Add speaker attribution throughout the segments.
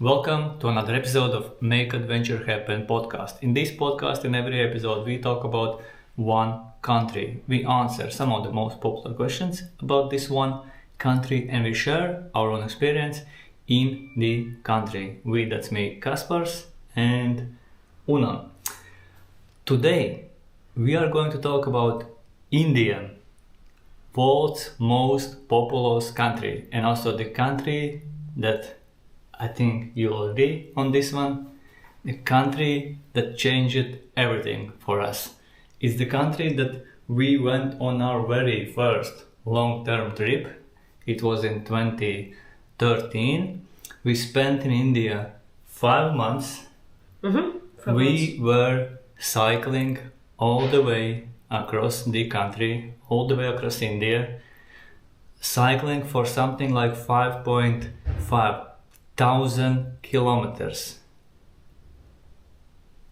Speaker 1: Welcome to another episode of Make Adventure Happen podcast. In this podcast, in every episode, we talk about one country. We answer some of the most popular questions about this one country and we share our own experience in the country. That's me, Kaspars and Unan. Today, we are going to talk about India, world's most populous country, and also the country that I think you'll agree on this one. The country that changed everything for us. It's the country that we went on our very first long-term trip. It was in 2013. We spent in India 5 months. We were cycling all the way across the country, all the way across India. Cycling for something like 5.5 thousand kilometers.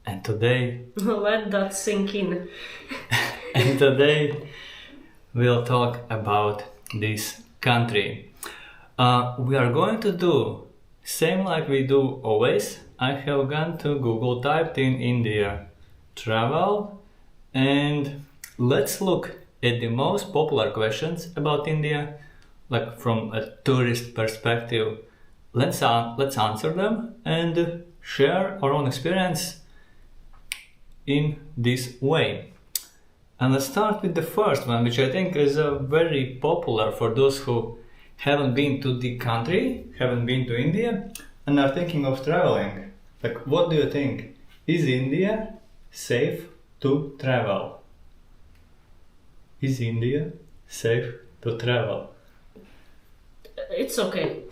Speaker 1: And today
Speaker 2: let that sink in.
Speaker 1: and today we'll talk about this country. We are going to do same like we do always. I have gone to Google, typed in India travel, and let's look at the most popular questions about India, like from a tourist perspective. Let's answer them and share our own experience in this way. And let's start with the first one, which I think is very popular for those who haven't been to the country, haven't been to India, and are thinking of traveling. Like, what do you think? Is India safe to travel? Is India safe to travel?
Speaker 2: It's okay.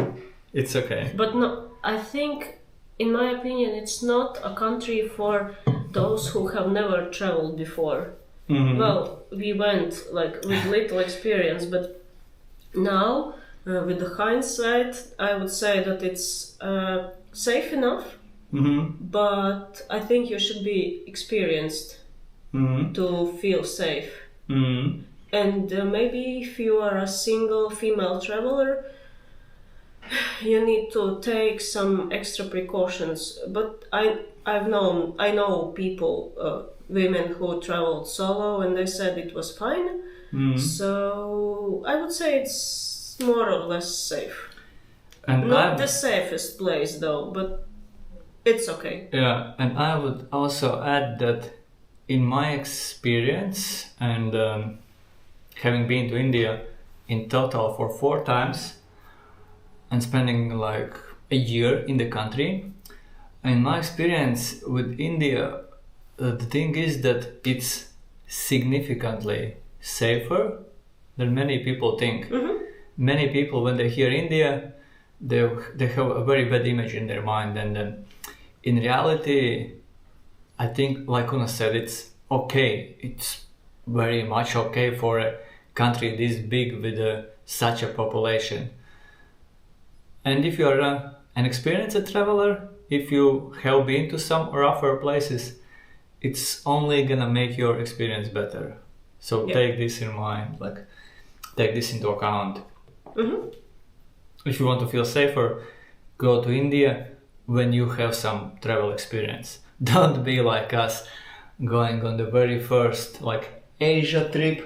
Speaker 1: It's okay.
Speaker 2: But no, I think, in my opinion, it's not a country for those who have never traveled before. Well, we went like with little experience, but now, with the hindsight, I would say that it's safe enough. But I think you should be experienced to feel safe. And maybe if you are a single female traveler, you need to take some extra precautions. But I know people, women who traveled solo, and they said it was fine. So I would say it's more or less safe.
Speaker 1: And
Speaker 2: Not the safest place though, but it's okay.
Speaker 1: Yeah, and I would also add that in my experience and having been to India in total for 4 times and spending like a year in the country, in my experience with India, the thing is that it's significantly safer than many people think. Many people, when they hear India, they have a very bad image in their mind, and in reality, I think, like Una said, it's okay. It's very much okay for a country this big with such a population. And if you are an experienced traveler, if you have been to some rougher places, it's only gonna make your experience better. So take this in mind, like take this into account. If you want to feel safer, go to India when you have some travel experience. Don't be like us, going on the very first like Asia trip,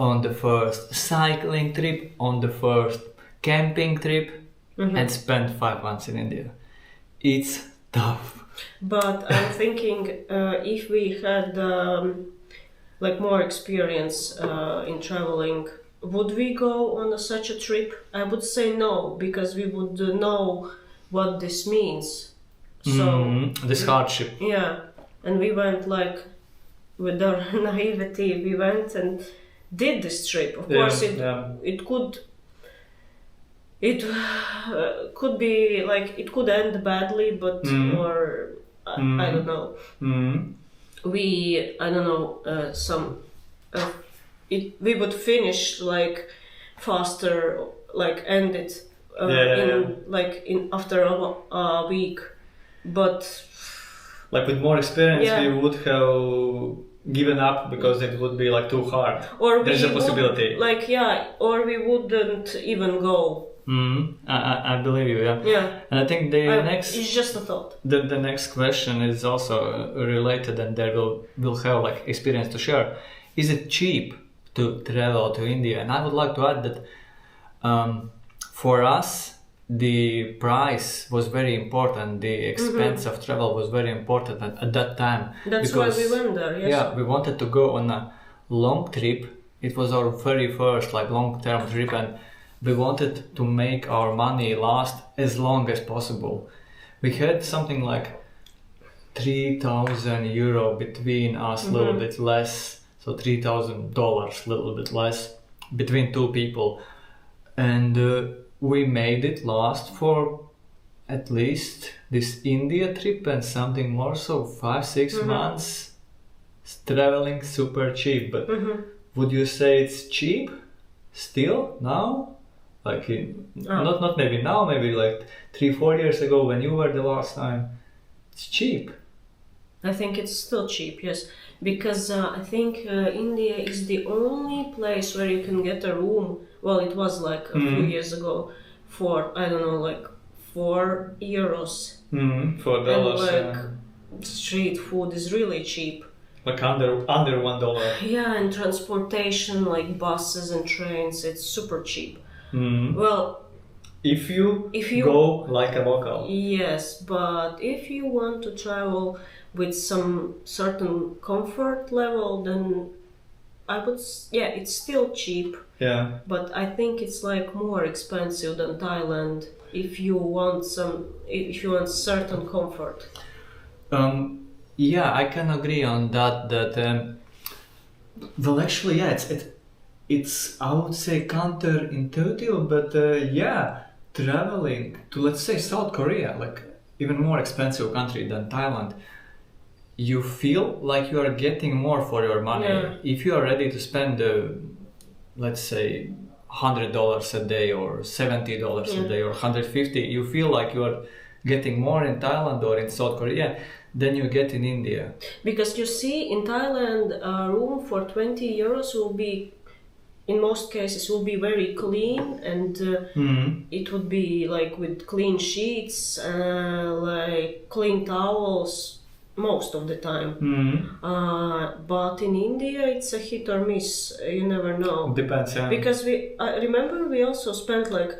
Speaker 1: on the first cycling trip, on the first camping trip, and spend 5 months in India. It's tough.
Speaker 2: But I'm thinking if we had like more experience in traveling, would we go on such a trip? I would say no, because we would know what this means. So
Speaker 1: this hardship.
Speaker 2: Yeah, and we went like with our naivety. We went and did this trip. Of course, it could be like it could end badly, but or I don't know. We we would finish like faster, like end it in after a week, but
Speaker 1: like with more experience we would have given up because it would be like too hard.
Speaker 2: Or
Speaker 1: there's a possibility
Speaker 2: or we wouldn't even go
Speaker 1: I believe you, yeah.
Speaker 2: Yeah.
Speaker 1: And I think
Speaker 2: it's just a thought.
Speaker 1: The next question is also related, and they will have like experience to share. Is it cheap to travel to India? And I would like to add that for us, the price was very important. The expense of travel was very important at that time.
Speaker 2: That's why we went there. Yes.
Speaker 1: Yeah, we wanted to go on a long trip. It was our very first like long-term trip, and we wanted to make our money last as long as possible. We had something like 3,000 euro between us, a little bit less, so $3,000, a little bit less between two people, and we made it last for at least this India trip and something more, so 5-6 months traveling super cheap. But would you say it's cheap still now? Like not maybe now, maybe like 3-4 years ago when you were the last time. It's cheap.
Speaker 2: I think it's still cheap, yes, because I think India is the only place where you can get a room. Well, it was like a few years ago for I don't know, like €4.
Speaker 1: $4.
Speaker 2: And like street food is really cheap.
Speaker 1: Like under $1.
Speaker 2: Yeah, and transportation like buses and trains, it's super cheap. Well,
Speaker 1: if you go like a local.
Speaker 2: Yes, but if you want to travel with some certain comfort level, then it's still cheap.
Speaker 1: Yeah.
Speaker 2: But I think it's like more expensive than Thailand if you want certain comfort.
Speaker 1: Yeah, I can agree on that. Well, actually, yeah, it's I would say counterintuitive, but traveling to, let's say, South Korea, like even more expensive country than Thailand, you feel like you are getting more for your money.
Speaker 2: Yeah.
Speaker 1: If you are ready to spend, let's say, $100 a day or $70 a day or $150, you feel like you are getting more in Thailand or in South Korea than you get in India.
Speaker 2: Because you see, in Thailand, a room for €20 will be, in most cases, will be very clean, and it would be like with clean sheets, like clean towels most of the time. But in India, it's a hit or miss. You never know.
Speaker 1: Depends, yeah.
Speaker 2: Because I remember we also spent like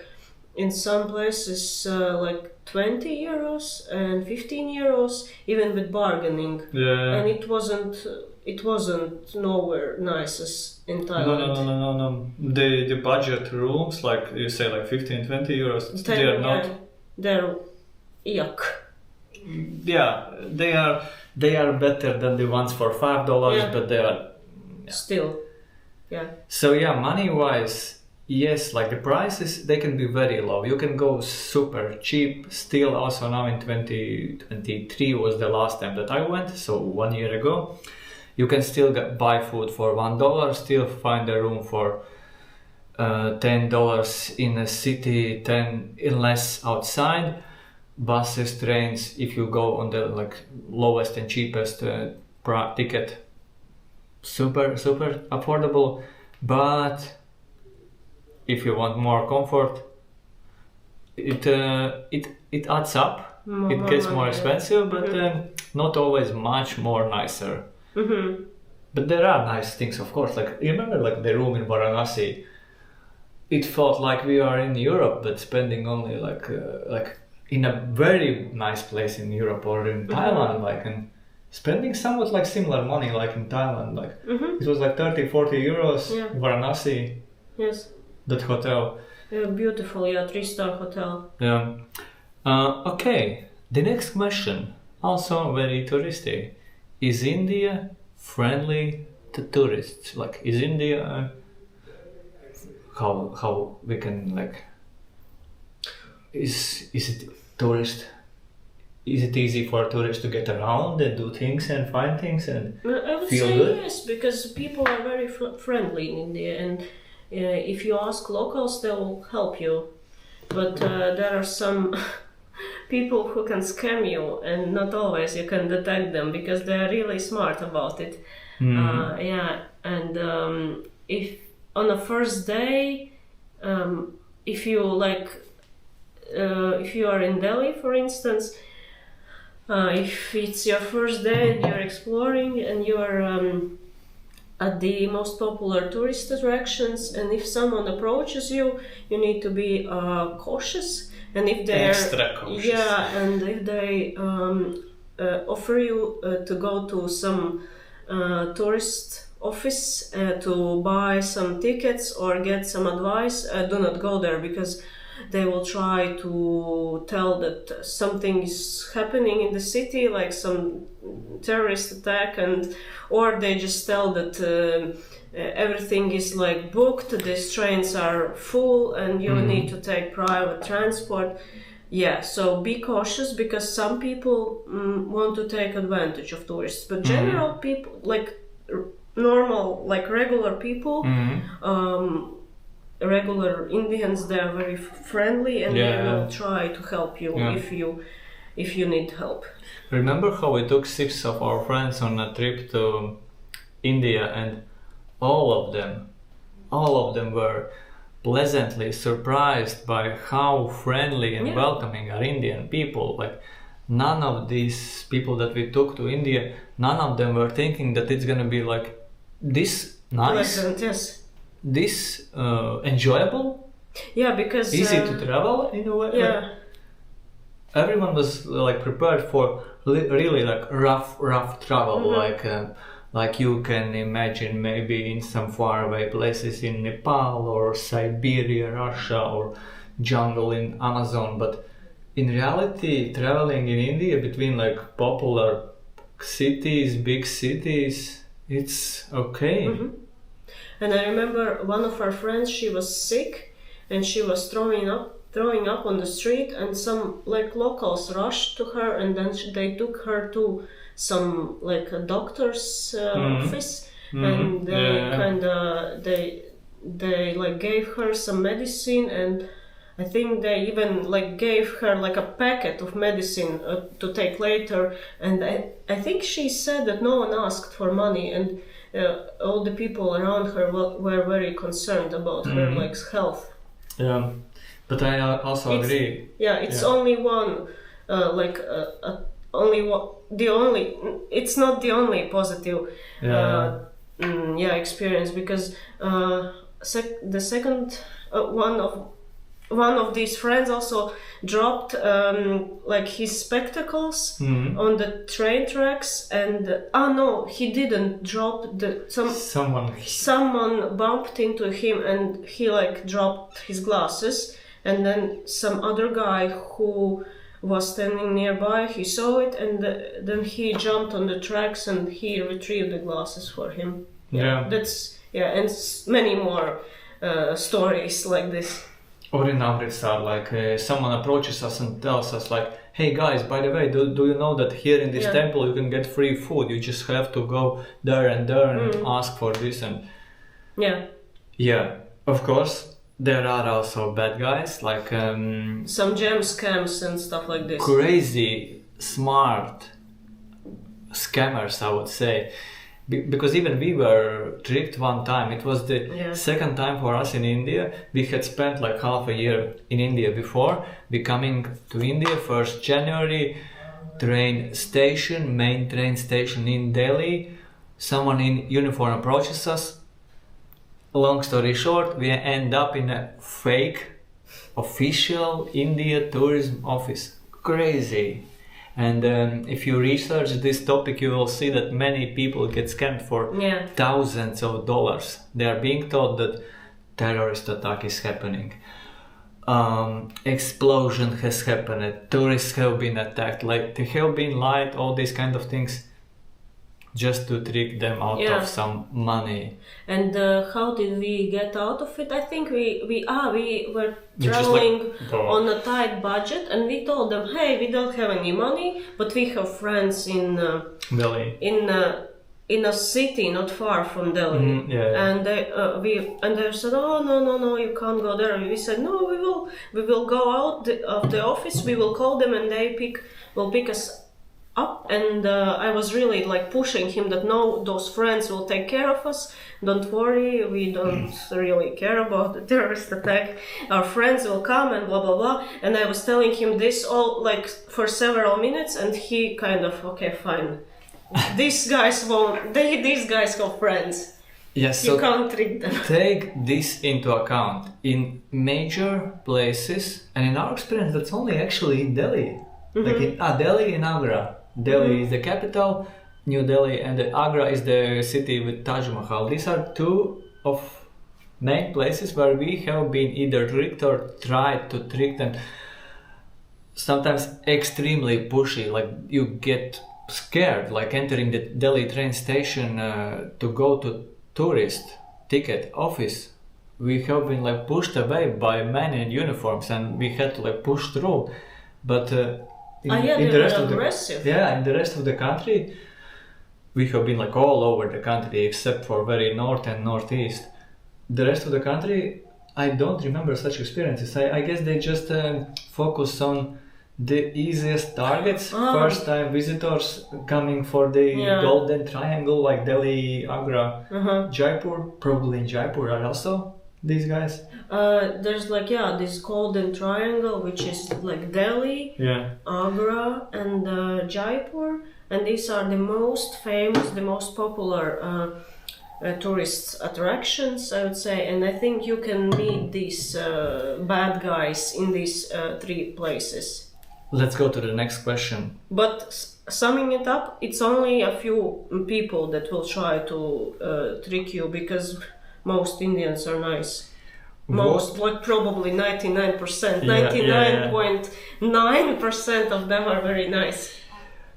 Speaker 2: in some places like €20 and €15, even with bargaining.
Speaker 1: Yeah.
Speaker 2: And it wasn't nowhere nice as in Thailand.
Speaker 1: No. The budget rooms, like you say, like €15-20, they are not.
Speaker 2: They're yuck.
Speaker 1: Yeah, they are better than the ones for $5, but they are
Speaker 2: still, yeah.
Speaker 1: So yeah, money wise, yes, like the prices, they can be very low. You can go super cheap. Still, also now in 2023 was the last time that I went, so 1 year ago. You can still buy food for $1, still find a room for $10 in a city, 10 less outside. Buses, trains, if you go on the like lowest and cheapest ticket, super affordable. But if you want more comfort, it adds up. It gets more expensive, but not always much more nicer. But there are nice things, of course. Like, you remember, like the room in Varanasi. It felt like we are in Europe, but spending only like in a very nice place in Europe or in Thailand, like, and spending somewhat like similar money like in Thailand, like it was like 30-40 euros.
Speaker 2: Yeah.
Speaker 1: Varanasi.
Speaker 2: Yes.
Speaker 1: That hotel.
Speaker 2: Yeah, beautiful, 3-star hotel.
Speaker 1: Yeah. Okay. The next question, also very touristy. Is India friendly to tourists? Like, is India how we can like? Is it tourist? Is it easy for tourists to get around and do things and find things and
Speaker 2: I would
Speaker 1: feel
Speaker 2: say
Speaker 1: good?
Speaker 2: Yes, because people are very friendly in India, and if you ask locals, they will help you. But there are some people who can scam you, and not always you can detect them because they are really smart about it. And if on the first day, if you like, if you are in Delhi, for instance, if it's your first day and you're exploring and you're at the most popular tourist attractions, and if someone approaches you, you need to be cautious. And if they're
Speaker 1: extra cautious,
Speaker 2: and if they offer you to go to some tourist office to buy some tickets or get some advice, do not go there, because they will try to tell that something is happening in the city, like some terrorist attack, and or they just tell that everything is like booked, these trains are full and you need to take private transport. Yeah, so be cautious, because some people want to take advantage of tourists, but general people, like normal, like regular people, regular Indians, they are very friendly, and they will try to help you if you need help.
Speaker 1: Remember how we took 6 of our friends on a trip to India, and all of them were pleasantly surprised by how friendly and welcoming are Indian people. Like, none of these people that we took to India, none of them were thinking that it's gonna be like this nice,
Speaker 2: pleasant, yes.
Speaker 1: This enjoyable,
Speaker 2: because
Speaker 1: easy to travel in a way.
Speaker 2: Yeah,
Speaker 1: everyone was like prepared for really like rough travel, like you can imagine maybe in some faraway places in Nepal or Siberia, Russia, or jungle in Amazon. But in reality, traveling in India between like popular cities, big cities, it's okay.
Speaker 2: And I remember one of our friends, she was sick and she was throwing up on the street, and some like locals rushed to her, and then they took her to some like a doctor's office, and they they like gave her some medicine, and I think they even like gave her like a packet of medicine to take later. And I think she said that no one asked for money, and all the people around her were very concerned about her like health.
Speaker 1: Yeah, but I also agree.
Speaker 2: Yeah, it's only one, only one. It's not the only positive experience, because the second one of these friends also dropped like his spectacles on the train tracks, and he didn't drop someone bumped into him and he like dropped his glasses, and then some other guy who was standing nearby, he saw it, and then he jumped on the tracks and he retrieved the glasses for him. And many more stories like this.
Speaker 1: Or in Amritsar, like someone approaches us and tells us like, hey guys, by the way, do you know that here in this temple you can get free food? You just have to go there and ask for this. And of course there are also bad guys, like
Speaker 2: some gem scams and stuff like this.
Speaker 1: Crazy smart scammers, I would say. Because even we were tricked one time. It was the second time for us in India. We had spent like half a year in India before. We coming to India 1st January, main train station in Delhi. Someone in uniform approaches us. Long story short, we end up in a fake official India tourism office. Crazy. And if you research this topic, you will see that many people get scammed for thousands of dollars. They are being told that terrorist attack is happening, explosion has happened, tourists have been attacked, like they have been lied, all these kind of things, just to trick them out of some money.
Speaker 2: And how did we get out of it? I think we were traveling on a tight budget, and we told them, hey, we don't have any money, but we have friends in
Speaker 1: Delhi,
Speaker 2: in a city not far from Delhi. And they said, oh no, you can't go there. And we said, no, we will go out of the office, we will call them, and they will pick us up, and I was really like pushing him that no, those friends will take care of us. Don't worry, we don't really care about the terrorist attack. Our friends will come and blah blah blah. And I was telling him this all like for several minutes, and he kind of okay, fine. These guys won't. These guys have friends.
Speaker 1: Yes,
Speaker 2: You
Speaker 1: so
Speaker 2: can't trick them.
Speaker 1: take this into account. In major places, and in our experience, that's only actually in Delhi. Like in Delhi and Agra. Delhi is the capital, New Delhi, and Agra is the city with Taj Mahal. These are two of main places where we have been either tricked or tried to trick them. Sometimes extremely pushy, like you get scared, like entering the Delhi train station to go to tourist ticket office. We have been like pushed away by men in uniforms, and we had to like push through. But in the rest of the country, we have been like all over the country except for very north and northeast. The rest of the country, I don't remember such experiences. I guess they just focus on the easiest targets, first time visitors coming for the golden triangle like Delhi, Agra, Jaipur. Probably in Jaipur are also these guys.
Speaker 2: There's like this golden triangle, which is like Delhi, Agra, and Jaipur, and these are the most famous, the most popular tourist attractions, I would say. And I think you can meet these bad guys in these three places.
Speaker 1: Let's go to the next question.
Speaker 2: But summing it up, it's only a few people that will try to trick you, because most Indians are nice. Most, like probably 99%, 99.9% of them are very nice.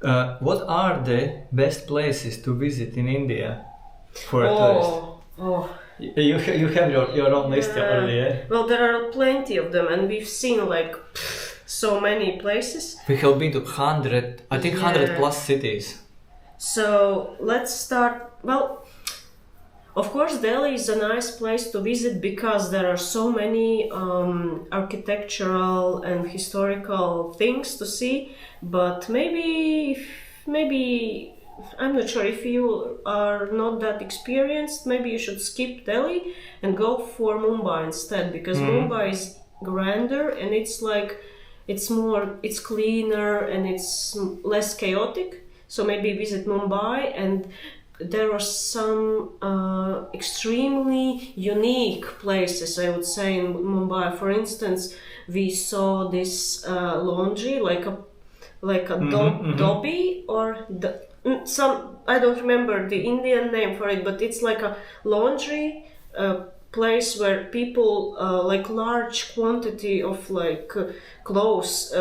Speaker 1: What are the best places to visit in India for a tourist? You have your own list already, eh?
Speaker 2: Well, there are plenty of them, and we've seen like so many places.
Speaker 1: We have been to 100 plus cities.
Speaker 2: So let's start. Well, of course, Delhi is a nice place to visit because there are so many architectural and historical things to see. But maybe I'm not sure, if you are not that experienced, maybe you should skip Delhi and go for Mumbai instead, because Mumbai is grander and it's cleaner and it's less chaotic. So maybe visit Mumbai, and there are some extremely unique places, I would say, in Mumbai. For instance, we saw this laundry, like a Dobby, or some, I don't remember the Indian name for it, but it's like a laundry place where people like large quantity of like clothes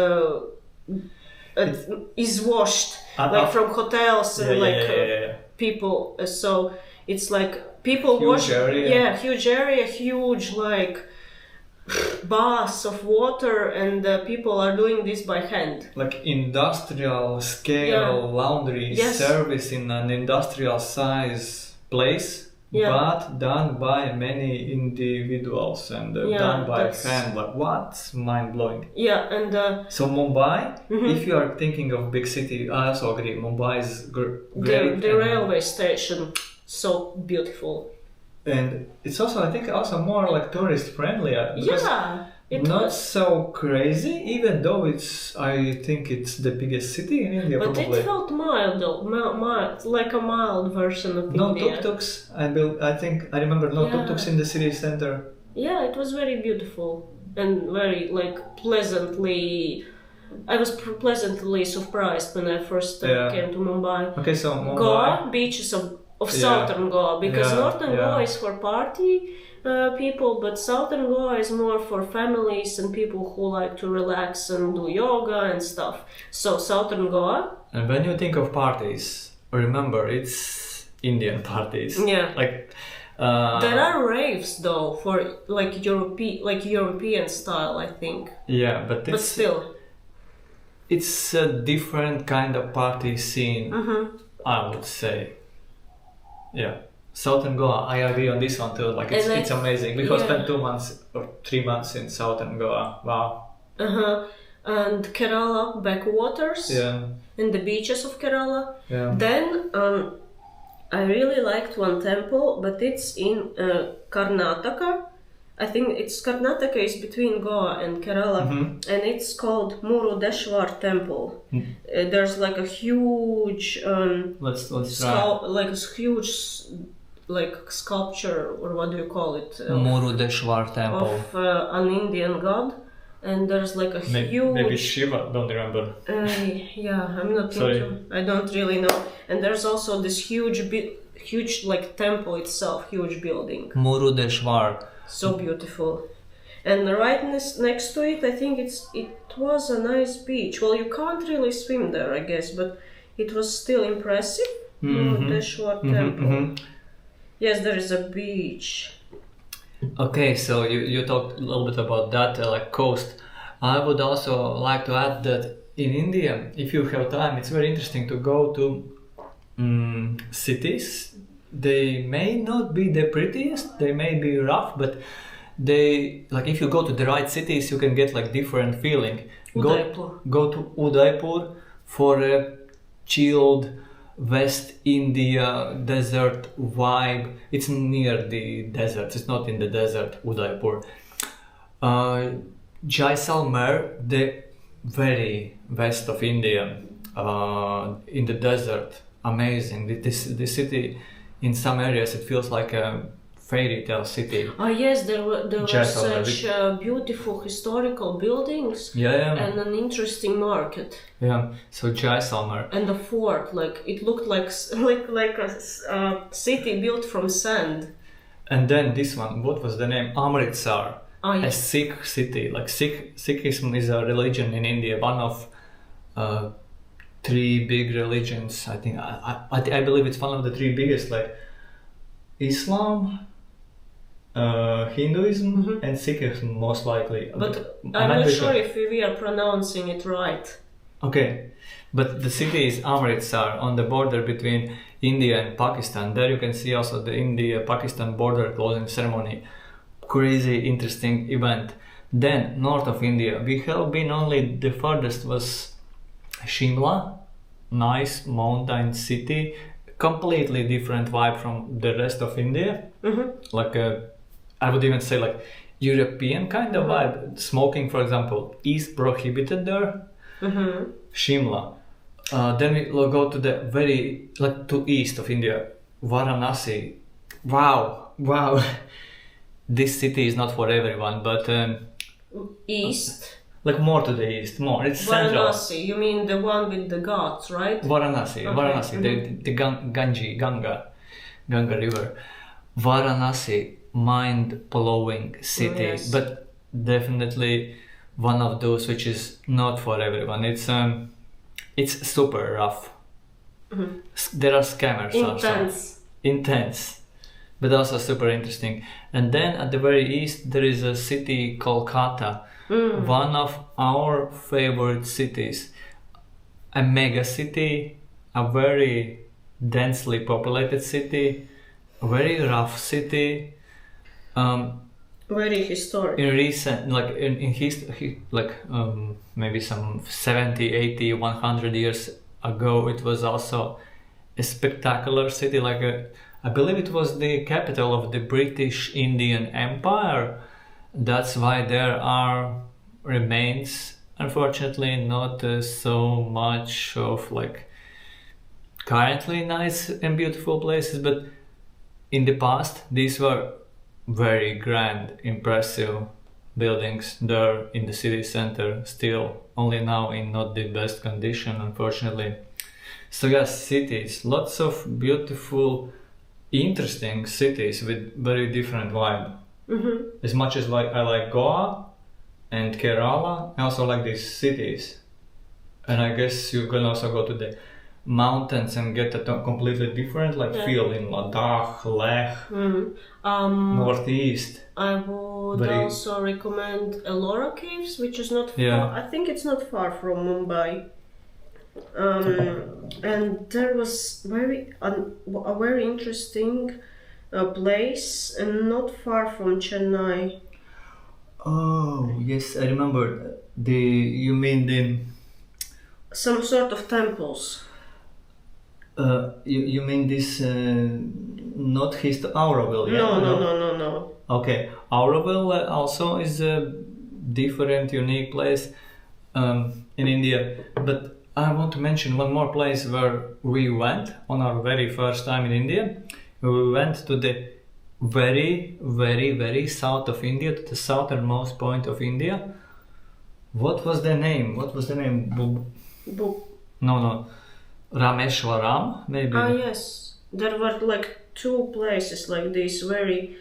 Speaker 2: is washed, like from hotels and people. So it's like people wash. Huge area, huge like baths of water, and people are doing this by hand.
Speaker 1: Like industrial scale laundry service in an industrial size place, but done by many individuals and done by hand. Like what? Mind blowing.
Speaker 2: Yeah, and
Speaker 1: so Mumbai, if you are thinking of big city, I also agree. Mumbai is great.
Speaker 2: The railway station, so beautiful.
Speaker 1: And it's also, I think, also more like tourist friendly. Not so crazy, even though I think it's the biggest city in India.
Speaker 2: But
Speaker 1: probably.
Speaker 2: It felt mild though, like a mild version of India.
Speaker 1: No tuk-tuks. I remember no tuk-tuks in the city center.
Speaker 2: Yeah, it was very beautiful and very like pleasantly. I was pleasantly surprised when I first came to Mumbai.
Speaker 1: Okay, so Mumbai.
Speaker 2: Goa, beaches of southern Goa, because northern Goa is for party people, but southern Goa is more for families and people who like to relax and do yoga and stuff. So southern Goa.
Speaker 1: And when you think of parties, remember it's Indian parties.
Speaker 2: Yeah.
Speaker 1: Like
Speaker 2: there are raves though for like European style, I think.
Speaker 1: Yeah, but
Speaker 2: still,
Speaker 1: it's a different kind of party scene, I would say. Yeah, Southern Goa, I agree on this one too. Like it's amazing. We have spent 2 months or 3 months in Southern Goa. Wow.
Speaker 2: and Kerala backwaters and the beaches of Kerala. Then I really liked one temple, but it's in Karnataka. I think Karnataka is between Goa and Kerala, and it's called Murudeshwar Temple. There's like a huge like sculpture, or what do you call it?
Speaker 1: Murudeshwar Temple
Speaker 2: of an Indian god, and there's like a huge.
Speaker 1: Maybe Shiva. Don't remember.
Speaker 2: I'm not. Sorry. I don't really know. And there's also this huge like temple itself, huge building.
Speaker 1: Murudeshwar.
Speaker 2: So beautiful. And right next to it, I think it was a nice beach. Well, you can't really swim there, I guess, but it was still impressive. Murudeshwar Temple. Yes, there is a beach.
Speaker 1: Okay, so you talked a little bit about that, like coast. I would also like to add that in India, if you have time, it's very interesting to go to cities. They may not be the prettiest, they may be rough, but they, like, if you go to the right cities, you can get like different feeling.
Speaker 2: Udaipur.
Speaker 1: Go to Udaipur for a chilled West India desert vibe. It's near the desert, it's not in the desert, Udaipur. Jaisalmer, the very west of India, in the desert, amazing. This city, in some areas, it feels like a fairy tale city.
Speaker 2: Yes, there were such beautiful historical buildings and an interesting market.
Speaker 1: So Jaisalmer.
Speaker 2: And the fort, like it looked like a city built from sand.
Speaker 1: And then this one, what was the name? Amritsar. A Sikh city. Like Sikhism is a religion in India, one of 3 big religions. I think I believe it's one of the 3 biggest, like Islam, Hinduism, and Sikhism, most likely.
Speaker 2: But I'm not sure if we are pronouncing it right.
Speaker 1: Okay, but the city is Amritsar, on the border between India and Pakistan. There you can see also the India-Pakistan border closing ceremony. Crazy, interesting event. Then north of India, we have been only the farthest was Shimla, nice mountain city, completely different vibe from the rest of India. Like I would even say like European kind of vibe. Smoking, for example, is prohibited there. Shimla. Then we will go to the very to east of India, Varanasi. Wow. This city is not for everyone, but
Speaker 2: east.
Speaker 1: Like more to the east, more. It's central.
Speaker 2: Varanasi, you mean the one with the gods, right?
Speaker 1: Varanasi, the Ganga River. Varanasi, mind-blowing city, but definitely one of those which is not for everyone. It's super rough. There are scammers. Intense, but also super interesting. And then at the very east there is a city, Kolkata. One of our favorite cities, a mega city, a very densely populated city, a very rough city,
Speaker 2: very historic.
Speaker 1: In recent, maybe some 70, 80, 100 years ago, it was also a spectacular city. I believe it was the capital of the British Indian Empire. That's why there are remains, unfortunately, not so much of currently nice and beautiful places, but in the past these were very grand, impressive buildings there in the city center, still only now in not the best condition, unfortunately. So yes, cities, lots of beautiful, interesting cities with very different vibe. As much as I like Goa and Kerala, I also like these cities. And I guess you can also go to the mountains and get a completely different feel in Ladakh, Leh, northeast.
Speaker 2: I would also recommend Ellora Caves, which is not far. I think it's not far from Mumbai. And there was a very interesting place, and not far from Chennai.
Speaker 1: Oh yes, I remember. You mean the...
Speaker 2: Some sort of temples.
Speaker 1: You mean this, not Auroville? Yeah?
Speaker 2: No.
Speaker 1: Okay, Auroville also is a different, unique place in India. But I want to mention one more place where we went on our very first time in India. We went to the very, very, very south of India, to the southernmost point of India. What was the name? No. Rameshwaram, maybe.
Speaker 2: Ah, yes. There were like two places like this, very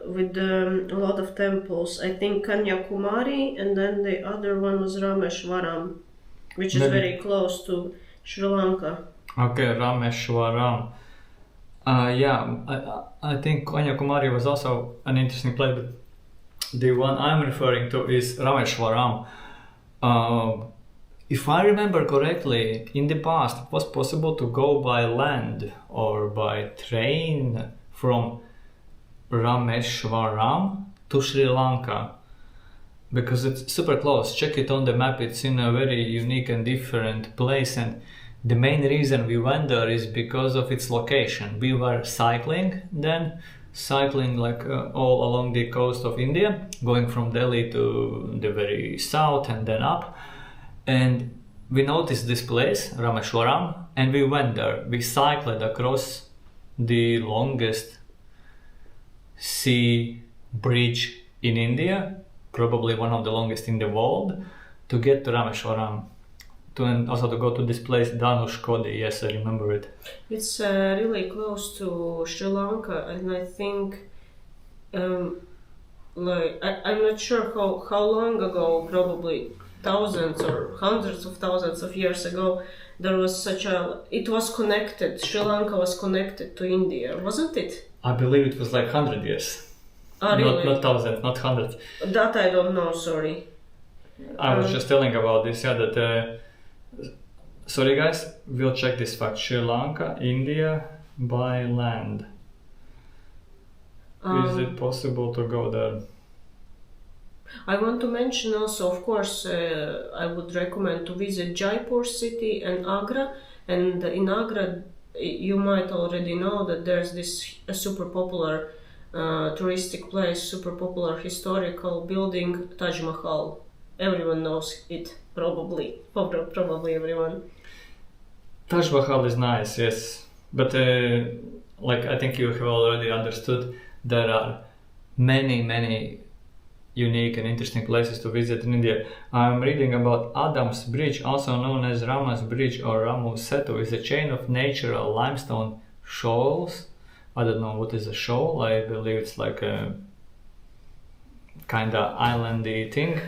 Speaker 2: with a lot of temples. I think Kanyakumari, and then the other one was Rameshwaram, which is very close to Sri Lanka.
Speaker 1: Okay, Rameshwaram. I think Kanyakumari was also an interesting place, but the one I'm referring to is Rameshwaram. If I remember correctly, in the past it was possible to go by land or by train from Rameshwaram to Sri Lanka, because it's super close. Check it on the map, it's in a very unique and different place, and the main reason we went there is because of its location. We were cycling like all along the coast of India, going from Delhi to the very south and then up. And we noticed this place, Rameshwaram, and we went there. We cycled across the longest sea bridge in India, probably one of the longest in the world, to get to Rameshwaram. And also to go to this place, Dhanushkodi. Yes, I remember it.
Speaker 2: It's really close to Sri Lanka, and I think, I'm not sure how long ago, probably thousands or hundreds of thousands of years ago, there was it was connected. Sri Lanka was connected to India, wasn't it?
Speaker 1: I believe it was like 100 years.
Speaker 2: Really?
Speaker 1: Not thousands, not hundreds.
Speaker 2: That I don't know, sorry.
Speaker 1: I was just telling about this, that... sorry guys, we'll check this fact. Sri Lanka, India by land. Is it possible to go there?
Speaker 2: I want to mention also, of course, I would recommend to visit Jaipur city and Agra. And in Agra, you might already know that there's this super popular touristic place, super popular historical building, Taj Mahal. Everyone knows it, probably everyone.
Speaker 1: Taj Mahal is nice, yes, but I think you have already understood, there are many unique and interesting places to visit in India. I'm reading about Adam's Bridge, also known as Rama's Bridge or Ramu Setu. It's a chain of natural limestone shoals. I don't know what is a shoal. I believe it's like a kind of islandy thing,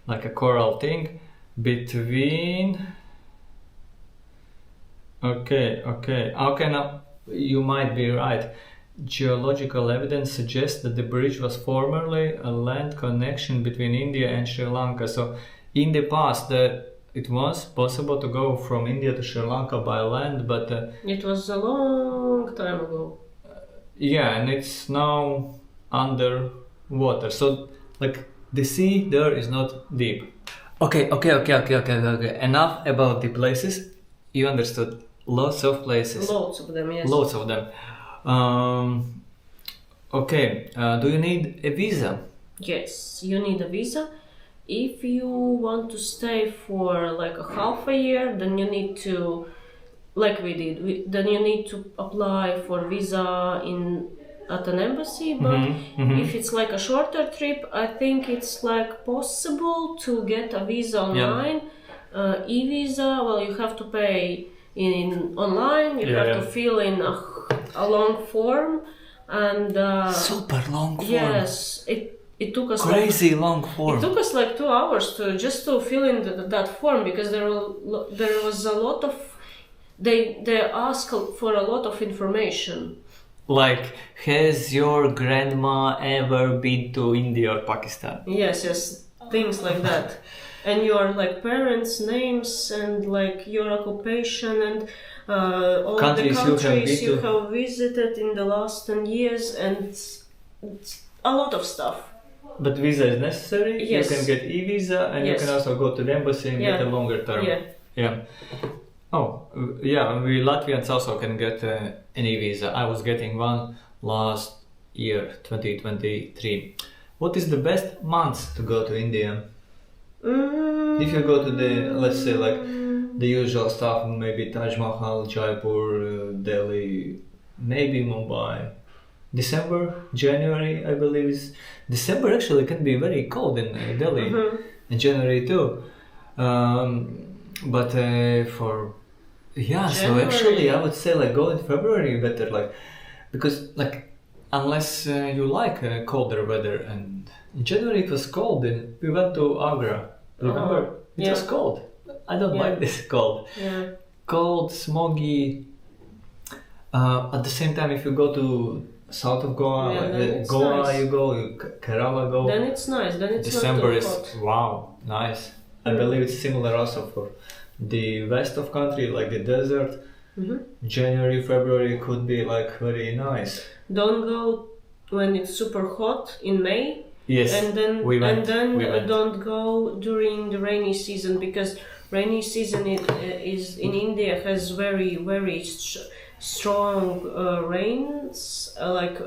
Speaker 1: like a coral thing between... Okay, now you might be right. Geological evidence suggests that the bridge was formerly a land connection between India and Sri Lanka. So in the past it was possible to go from India to Sri Lanka by land, but...
Speaker 2: it was a long time ago.
Speaker 1: Yeah, and it's now under water. So like the sea there is not deep. Okay. Enough about the places. You understood. Lots of places.
Speaker 2: Lots of them, yes.
Speaker 1: Lots of them. Do you need a visa?
Speaker 2: Yes, you need a visa. If you want to stay for like a half a year, then you need to, like we did, then you need to apply for visa at an embassy. But if it's like a shorter trip, I think it's like possible to get a visa online. E-visa, well, you have to pay online. You have to fill in a long form, and
Speaker 1: super long form.
Speaker 2: Yes, it took us
Speaker 1: crazy long form.
Speaker 2: It took us like 2 hours to fill in that form, because there was a lot of they asked for a lot of information.
Speaker 1: Like, has your grandma ever been to India or Pakistan?
Speaker 2: Yes, things like that. And your like parents' names and like your occupation and all the countries you have visited in the last 10 years, and a lot of stuff.
Speaker 1: But visa is necessary.
Speaker 2: Yes.
Speaker 1: You can get e-visa, and you can also go to the embassy and get a longer term. Yeah. Oh, yeah. We Latvians also can get an e-visa. I was getting one last year, 2023. What is the best month to go to India? If you go to the, let's say, like the usual stuff, maybe Taj Mahal, Jaipur, Delhi, maybe Mumbai. December, January, I believe is December. Actually, can be very cold in Delhi, and January too. But for January. So actually, I would say like go in February better, like because like unless you like colder weather, and in January it was cold, and we went to Agra. Remember, it was cold. I don't like this cold.
Speaker 2: Yeah.
Speaker 1: Cold, smoggy. At the same time, if you go to south of Goa, Goa, nice. You go, Kerala go.
Speaker 2: Then it's nice. Then it's
Speaker 1: December
Speaker 2: not too
Speaker 1: is
Speaker 2: hot.
Speaker 1: wow, nice. I believe it's similar also for the west of country, like the desert. January, February could be like very nice.
Speaker 2: Don't go when it's super hot in May.
Speaker 1: Yes,
Speaker 2: and then
Speaker 1: we went.
Speaker 2: Don't go during the rainy season, because rainy season is in India has very strong rains, like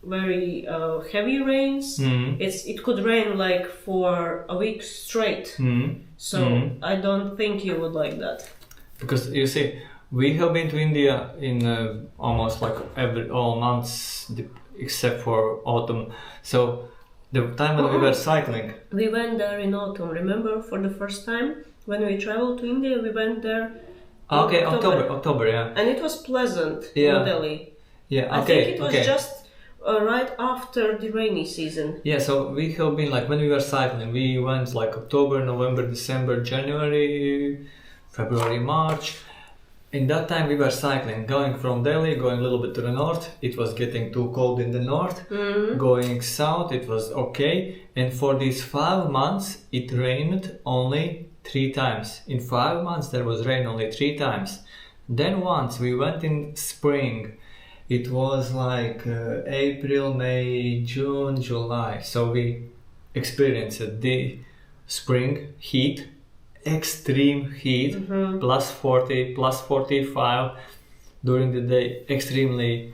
Speaker 2: very heavy rains. It could rain like for a week straight. So I don't think you would like that.
Speaker 1: Because you see, we have been to India in almost like all months except for autumn. So the time when we were cycling,
Speaker 2: we went there in autumn. Remember, for the first time when we traveled to India, we went there.
Speaker 1: Okay, October, yeah.
Speaker 2: And it was pleasant in Delhi.
Speaker 1: Yeah,
Speaker 2: I think it was just right after the rainy season.
Speaker 1: Yeah, so we have been like when we were cycling, we went like October, November, December, January, February, March. In that time we were cycling, going from Delhi, going a little bit to the north. It was getting too cold in the north. Going south, it was okay. And for these 5 months, it rained only 3 times. In 5 months there was rain only 3 times. Then once we went in spring, it was like April, May, June, July. So we experienced the spring heat, extreme heat, plus 40, plus 45 during the day, extremely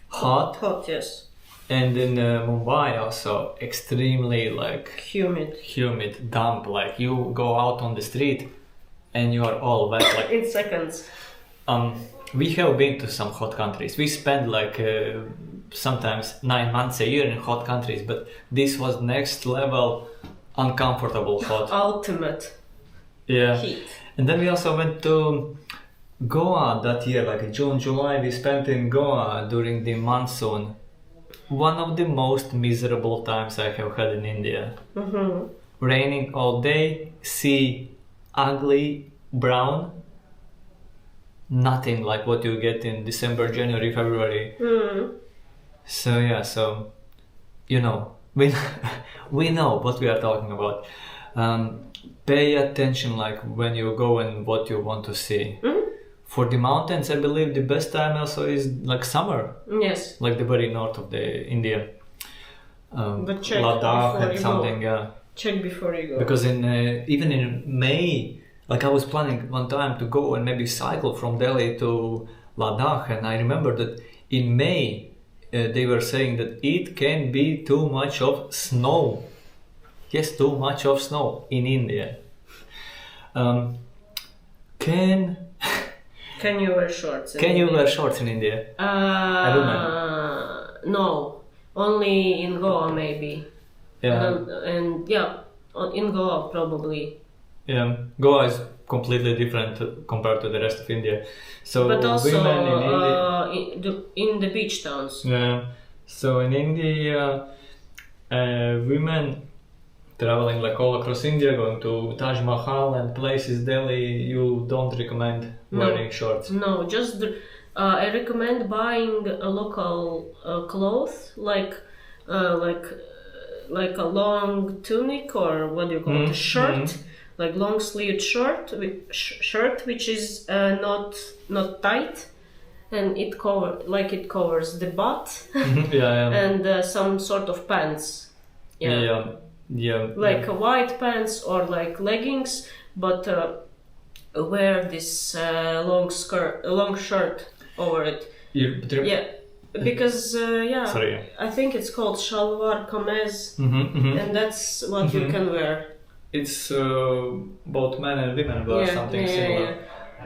Speaker 1: hot.
Speaker 2: Hot, yes.
Speaker 1: And in Mumbai also extremely like humid, damp. Like you go out on the street and you are all wet. Like
Speaker 2: in seconds.
Speaker 1: We have been to some hot countries. We spend like sometimes 9 months a year in hot countries, but this was next level, uncomfortable hot.
Speaker 2: Ultimate.
Speaker 1: Yeah.
Speaker 2: Heat.
Speaker 1: And then we also went to Goa that year, like June, July. We spent in Goa during the monsoon. One of the most miserable times I have had in India. Raining all day, sea ugly, brown. Nothing like what you get in December, January, February. So yeah, so you know, we know what we are talking about. Pay attention like when you go and what you want to see. For the mountains, I believe the best time also is like summer.
Speaker 2: Yes.
Speaker 1: Like the very north of the India.
Speaker 2: But check
Speaker 1: Ladakh
Speaker 2: before
Speaker 1: and something, yeah.
Speaker 2: Check before you go.
Speaker 1: Because in even in May, like I was planning one time to go and maybe cycle from Delhi to Ladakh, and I remember that in May they were saying that it can be too much of snow. Yes, too much of snow in India.
Speaker 2: Can you wear shorts?
Speaker 1: Can you wear shorts in India?
Speaker 2: No, only in Goa maybe.
Speaker 1: Yeah.
Speaker 2: And in Goa probably.
Speaker 1: Yeah, Goa is completely different compared to the rest of India. So
Speaker 2: but also
Speaker 1: women in India,
Speaker 2: in the beach towns.
Speaker 1: Yeah. So in India, women traveling like all across India, going to Taj Mahal and places, Delhi, you don't recommend wearing shorts?
Speaker 2: No, just I recommend buying a local clothes like a long tunic, or what do you call it, a shirt, like long sleeved shirt which is not tight, and it covers the butt.
Speaker 1: Yeah.
Speaker 2: And some sort of pants. Like white pants or like leggings, but wear this long shirt over it. Because
Speaker 1: Sorry.
Speaker 2: I think it's called shalwar kameez, and that's what you can wear.
Speaker 1: It's both men and women wear something similar.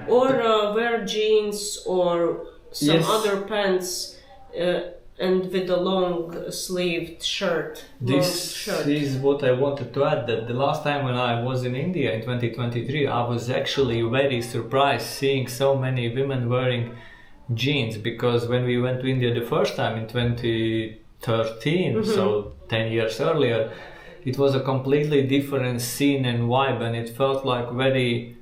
Speaker 2: Or wear jeans or some other pants and with a long sleeved shirt.
Speaker 1: This is what I wanted to add, that the last time when I was in India in 2023, I was actually very surprised seeing so many women wearing jeans, because when we went to India the first time in 2013, so 10 years earlier, it was a completely different scene and vibe, and it felt like very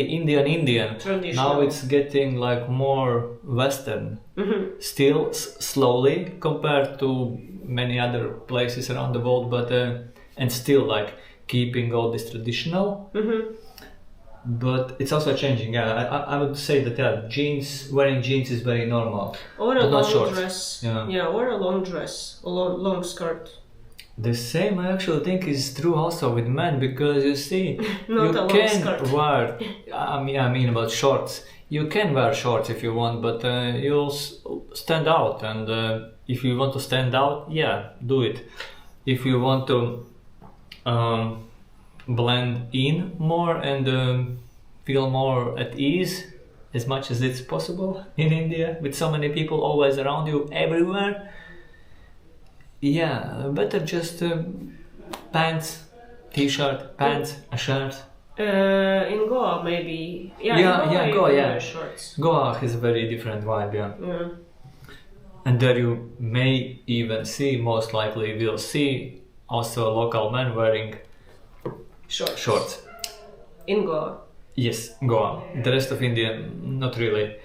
Speaker 1: Indian.
Speaker 2: Traditional.
Speaker 1: Now it's getting like more Western, still slowly compared to many other places around the world, but and still like keeping all this traditional. But it's also changing. I would say that wearing jeans is very normal.
Speaker 2: Or a long dress. Or a long dress, a long skirt.
Speaker 1: The same I actually think is true also with men, because you see,
Speaker 2: you can
Speaker 1: wear, I mean about shorts. You can wear shorts if you want, but you'll stand out, and if you want to stand out, do it. If you want to blend in more and feel more at ease, as much as it's possible in India, with so many people always around you, everywhere, better just pants, t-shirt, pants, a shirt.
Speaker 2: In Goa, maybe. Goa, shorts.
Speaker 1: Goa has a very different vibe, And there you may even see, most likely we'll see, also local men wearing shorts.
Speaker 2: In Goa.
Speaker 1: Yes, Goa. The rest of India, not really.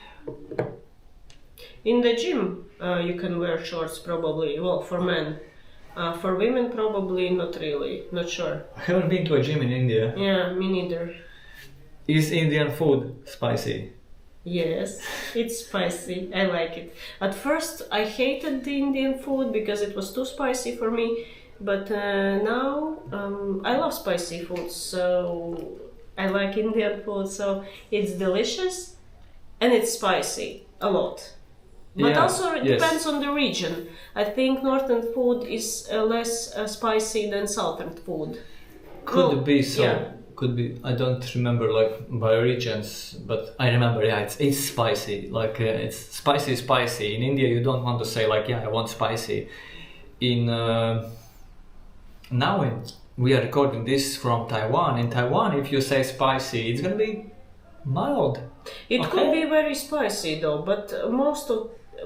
Speaker 2: In the gym, you can wear shorts probably. Well, for men. For women, probably not really. Not sure.
Speaker 1: I haven't been to a gym in India.
Speaker 2: Yeah, me neither.
Speaker 1: Is Indian food spicy?
Speaker 2: Yes, it's spicy. I like it. At first, I hated the Indian food because it was too spicy for me. But now, I love spicy food, so I like Indian food. So it's delicious and it's spicy a lot. But also it depends on the region. I think northern food is less spicy than southern food.
Speaker 1: Could be so. Yeah. Could be. I don't remember like by regions, but I remember. It's spicy. Like it's spicy. In India, you don't want to say like I want spicy. We are recording this from Taiwan. In Taiwan, if you say spicy, it's gonna be mild.
Speaker 2: It could be very spicy though, but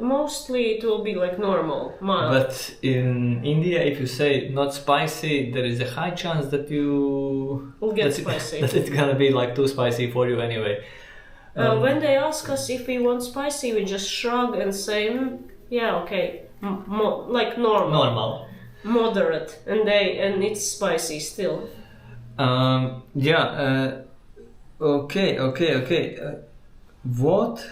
Speaker 2: mostly it will be like normal, mild.
Speaker 1: But in India, if you say not spicy, there is a high chance that you
Speaker 2: will get spicy.
Speaker 1: That it's gonna be like too spicy for you anyway.
Speaker 2: When they ask us if we want spicy, we just shrug and say, okay, like normal, moderate, and it's spicy still. Okay. What?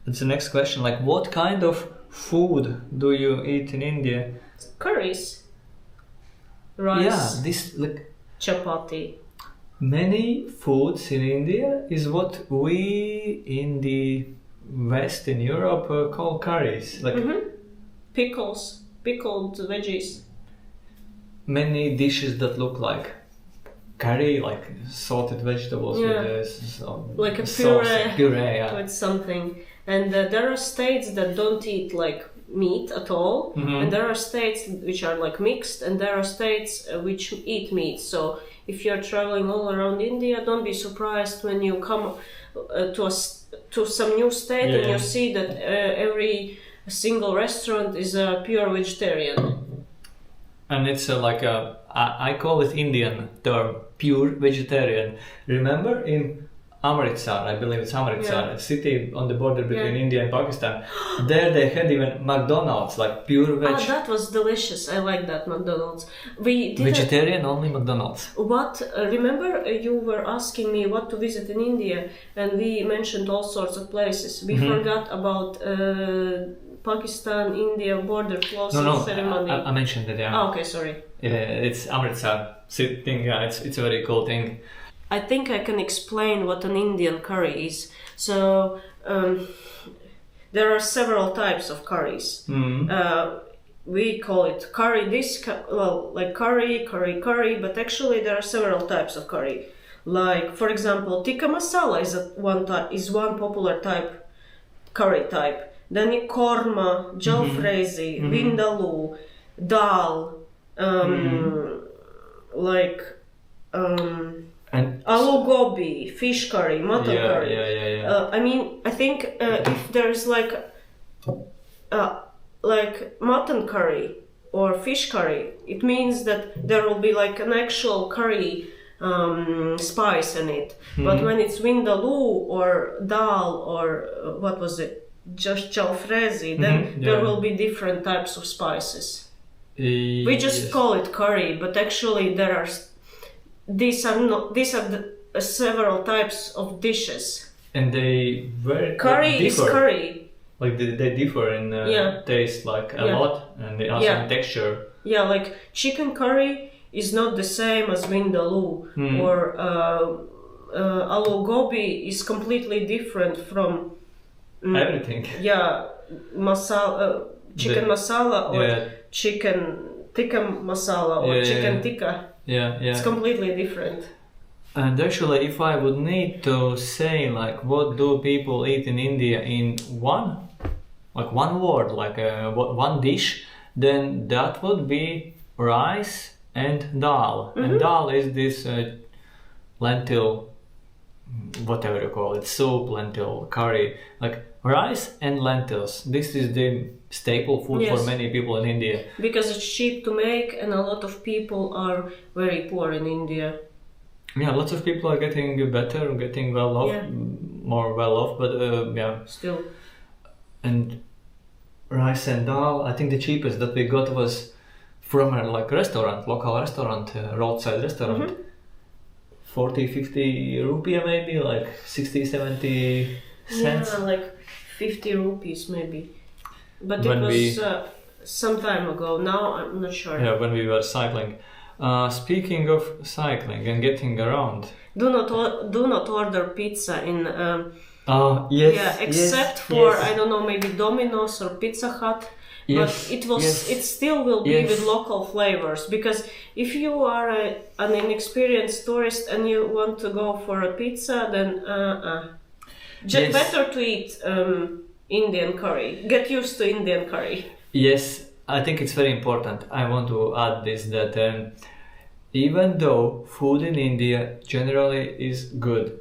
Speaker 2: That's the next question. Like, what kind of food do you eat in India? Curries, rice. Chapati.
Speaker 1: Many foods in India is what we in the West in Europe call curries. Like
Speaker 2: pickles, pickled veggies.
Speaker 1: Many dishes that look like curry, like salted vegetables with
Speaker 2: like a
Speaker 1: puree
Speaker 2: with something. And there are states that don't eat like meat at all, and there are states which are like mixed, and there are states which eat meat. So if you're traveling all around India, don't be surprised when you come to some new state and you see that every single restaurant is a pure vegetarian.
Speaker 1: And it's I call it Indian term, pure vegetarian. Remember in Amritsar, I believe it's Amritsar, a city on the border between India and Pakistan. There they had even McDonald's, like pure veg.
Speaker 2: Oh, that was delicious. I like that McDonald's.
Speaker 1: Vegetarian only McDonald's.
Speaker 2: Remember you were asking me what to visit in India, and we mentioned all sorts of places. We forgot about Pakistan India border closing
Speaker 1: No,
Speaker 2: ceremony.
Speaker 1: I mentioned that. Yeah.
Speaker 2: Oh, okay, sorry.
Speaker 1: It's Amritsar thing. Yeah, it's a very cool thing.
Speaker 2: I think I can explain what an Indian curry is. So there are several types of curries. We call it curry like curry, but actually there are several types of curry. Like, for example, tikka masala is one popular curry type. Then korma, jalfrezi, vindaloo, dal,
Speaker 1: and
Speaker 2: aloo gobi, fish curry, mutton curry.
Speaker 1: Yeah.
Speaker 2: I mean, I think if there's like mutton curry or fish curry, it means that there will be like an actual curry spice in it. But when it's vindaloo or dal or what was it, just jalfrezi, then there will be different types of spices. We just call it curry, but actually there are these are several types of dishes.
Speaker 1: And they
Speaker 2: curry
Speaker 1: differ.
Speaker 2: Is curry.
Speaker 1: Like they differ in taste, like a lot, and they also in texture.
Speaker 2: Yeah, like chicken curry is not the same as vindaloo, or aloo gobi is completely different from
Speaker 1: everything.
Speaker 2: Yeah, chicken masala or chicken tikka masala or chicken tikka.
Speaker 1: Yeah.
Speaker 2: It's completely different.
Speaker 1: And actually, if I would need to say, like, what do people eat in India in one word, like one dish, then that would be rice and dal. And dal is this lentil, whatever you call it, soup, lentil, curry, like rice and lentils. This is the staple food for many people in India.
Speaker 2: Because it's cheap to make, and a lot of people are very poor in India.
Speaker 1: Yeah, lots of people are getting better, getting well off, more well off, but
Speaker 2: Still.
Speaker 1: And rice and dal, I think the cheapest that we got was from a local restaurant, roadside restaurant. 40-50 rupiah maybe, like 60-70 cents.
Speaker 2: Yeah, like 50 rupees maybe. But it was some time ago. Now I'm not sure.
Speaker 1: Yeah, when we were cycling. Speaking of cycling and getting around,
Speaker 2: do not order pizza in.
Speaker 1: Yes.
Speaker 2: Yeah, except for I don't know, maybe Domino's or Pizza Hut.
Speaker 1: Yes,
Speaker 2: but it still will be with local flavors, because if you are an inexperienced tourist and you want to go for a pizza, then better to eat Indian curry. Get used to Indian curry.
Speaker 1: Yes. I think it's very important. I want to add this, that even though food in India generally is good,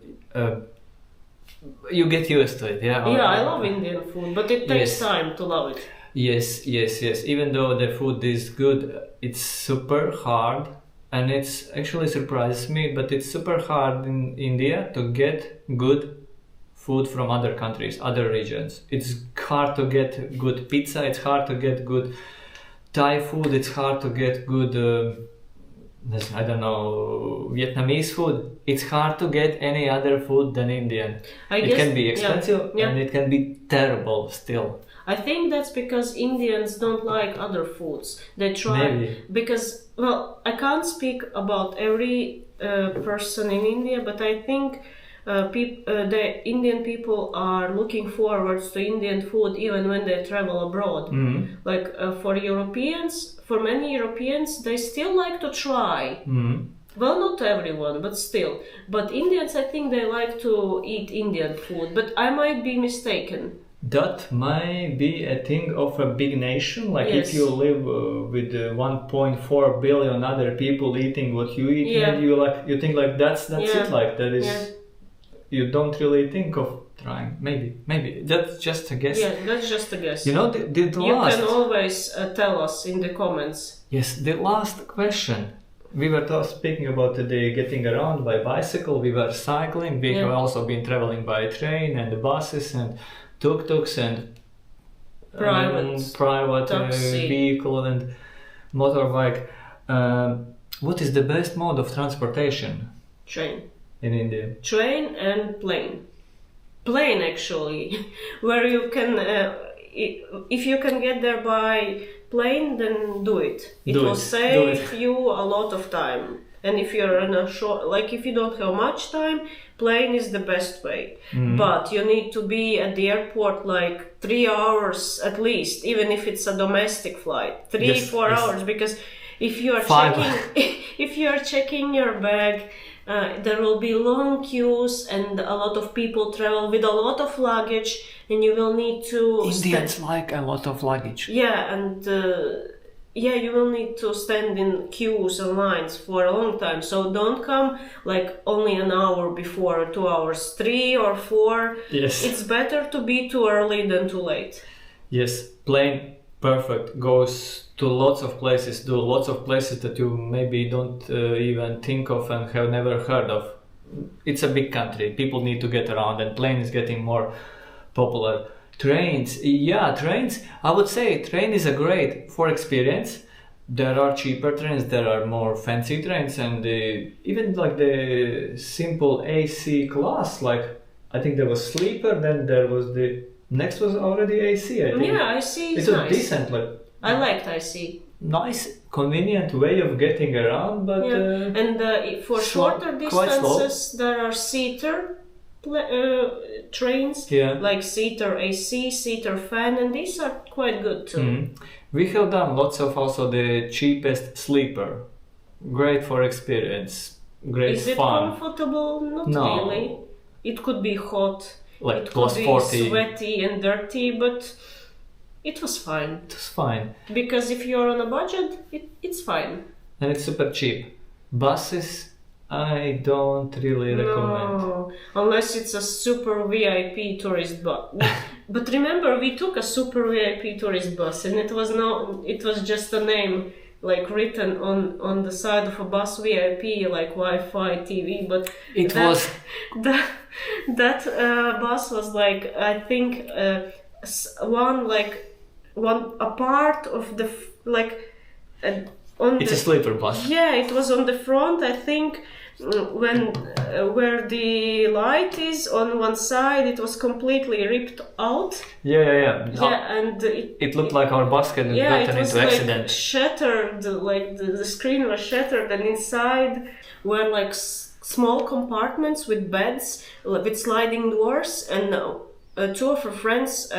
Speaker 1: you get used to it. Yeah,
Speaker 2: I love Indian food, but it takes time to love it.
Speaker 1: Yes. Even though the food is good, it's super hard, and it's actually surprises me, but it's super hard in India to get good food from other countries, other regions. It's hard to get good pizza, it's hard to get good Thai food, it's hard to get good, Vietnamese food. It's hard to get any other food than Indian. It can be expensive and it can be terrible still.
Speaker 2: I think that's because Indians don't like other foods. They try because, I can't speak about every person in India, but I think the Indian people are looking forward to Indian food even when they travel abroad. Like for many Europeans, they still like to try. Well, not everyone, but still. But Indians, I think they like to eat Indian food, but I might be mistaken.
Speaker 1: That might be a thing of a big nation. Like if you live with 1.4 billion other people eating what you eat, and you think like that's it. Like that is, you don't really think of trying. Maybe that's just a guess.
Speaker 2: Yeah, that's just a guess.
Speaker 1: You know, the last.
Speaker 2: You can always tell us in the comments.
Speaker 1: Yes, the last question. We were speaking about the getting around by bicycle. We were cycling. We have also been traveling by train and the buses and tuk-tuks and private vehicle and motorbike. What is the best mode of transportation?
Speaker 2: Train.
Speaker 1: In India?
Speaker 2: Train and plane. Plane, actually, where you can if you can get there by plane, then do it. It will save you a lot of time. And if you're in a short, like if you don't have much time, plane is the best way. But you need to be at the airport like 3 hours at least, even if it's a domestic flight, 4 hours, because if you are checking your bag, there will be long queues, and a lot of people travel with a lot of luggage, and you will need to.
Speaker 1: Indians like a lot of luggage.
Speaker 2: Yeah, and you will need to stand in queues and lines for a long time. So don't come like only an hour before, 2 hours, 3 or 4.
Speaker 1: Yes.
Speaker 2: It's better to be too early than too late.
Speaker 1: Yes, plane perfect, goes to lots of places, that you maybe don't even think of and have never heard of. It's a big country, people need to get around, and plane is getting more popular. Trains, I would say train is a great for experience. There are cheaper trains, there are more fancy trains, and even like the simple AC class, like I think there was sleeper, then there was the next was already AC, I think.
Speaker 2: Yeah, IC is
Speaker 1: nice.
Speaker 2: It was
Speaker 1: decent, like
Speaker 2: I liked IC.
Speaker 1: Nice, convenient way of getting around, but
Speaker 2: and for shorter distances there are seater trains, like seater AC, seater fan, and these are quite good too.
Speaker 1: We have done lots of also the cheapest sleeper, great for experience, great
Speaker 2: Is it
Speaker 1: fun.
Speaker 2: Comfortable? Not really. It could be hot,
Speaker 1: like
Speaker 2: it
Speaker 1: plus
Speaker 2: could be
Speaker 1: 40.
Speaker 2: sweaty and dirty, but it was fine.
Speaker 1: It was fine.
Speaker 2: Because if you're on a budget, it's fine.
Speaker 1: And it's super cheap. Buses, I don't really recommend.
Speaker 2: Unless it's a super VIP tourist bus. But remember, we took a super VIP tourist bus, and it was just a name, like written on the side of a bus, VIP, like Wi-Fi, TV. But that bus was like, I think a part of the
Speaker 1: It's a sleeper bus.
Speaker 2: Yeah, it was on the front, I think. Where the light is on one side, it was completely ripped out.
Speaker 1: Yeah,
Speaker 2: and
Speaker 1: it looked like our bus had gotten into accident.
Speaker 2: Like shattered, like the screen was shattered, and inside were like small compartments with beds with sliding doors, and two of her friends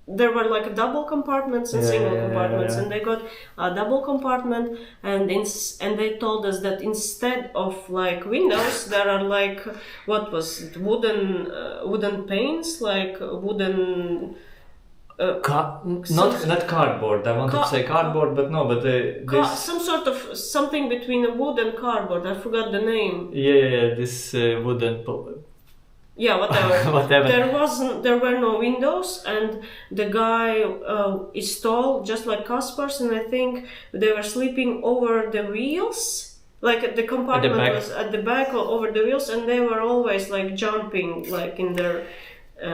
Speaker 2: there were like double compartments and single compartments, and they got a double compartment, and they told us that instead of like windows, there are like wooden panes, like wooden.
Speaker 1: Not cardboard. I wanted to say cardboard, but no. But
Speaker 2: some sort of something between a wood and cardboard. I forgot the name.
Speaker 1: Yeah. This wooden.
Speaker 2: Yeah, whatever.
Speaker 1: Whatever.
Speaker 2: There were no windows, and the guy is tall, just like Kaspars, and I think they were sleeping over the wheels. Like the compartment was at the back or over the wheels, and they were always like jumping, like in their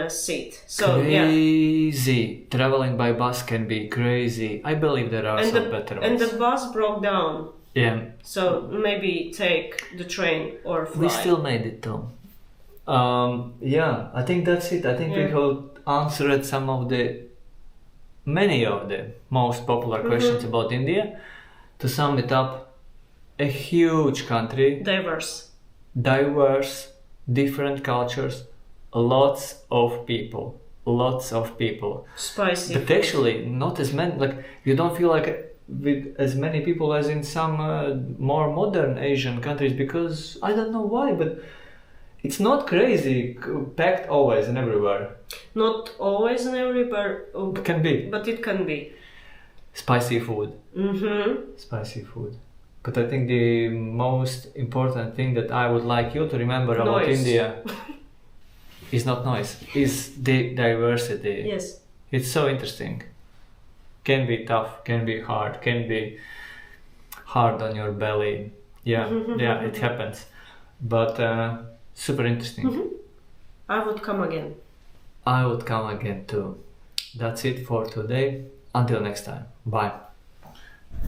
Speaker 2: seat. So
Speaker 1: crazy. Traveling by bus can be crazy. I believe there are some better ones.
Speaker 2: And the bus broke down.
Speaker 1: Yeah.
Speaker 2: So maybe take the train or fly.
Speaker 1: We still made it though. I think that's it. I think we have answered many of the most popular questions about India. To sum it up, a huge country.
Speaker 2: Diverse,
Speaker 1: different cultures, lots of people.
Speaker 2: Spicy.
Speaker 1: But
Speaker 2: food.
Speaker 1: actually, not as many, like, you don't feel like with as many people as in some more modern Asian countries, because I don't know why, but it's not crazy packed always and everywhere.
Speaker 2: Not always and everywhere.
Speaker 1: It can be.
Speaker 2: But it can be.
Speaker 1: Spicy food. Spicy food. But I think the most important thing that I would like you to remember about India is not noise, is the diversity.
Speaker 2: Yes.
Speaker 1: It's so interesting. Can be tough, can be hard, can be hard on your belly. Yeah, it happens. But super interesting.
Speaker 2: I would come again.
Speaker 1: I would come again too. That's it for today. Until next time. Bye.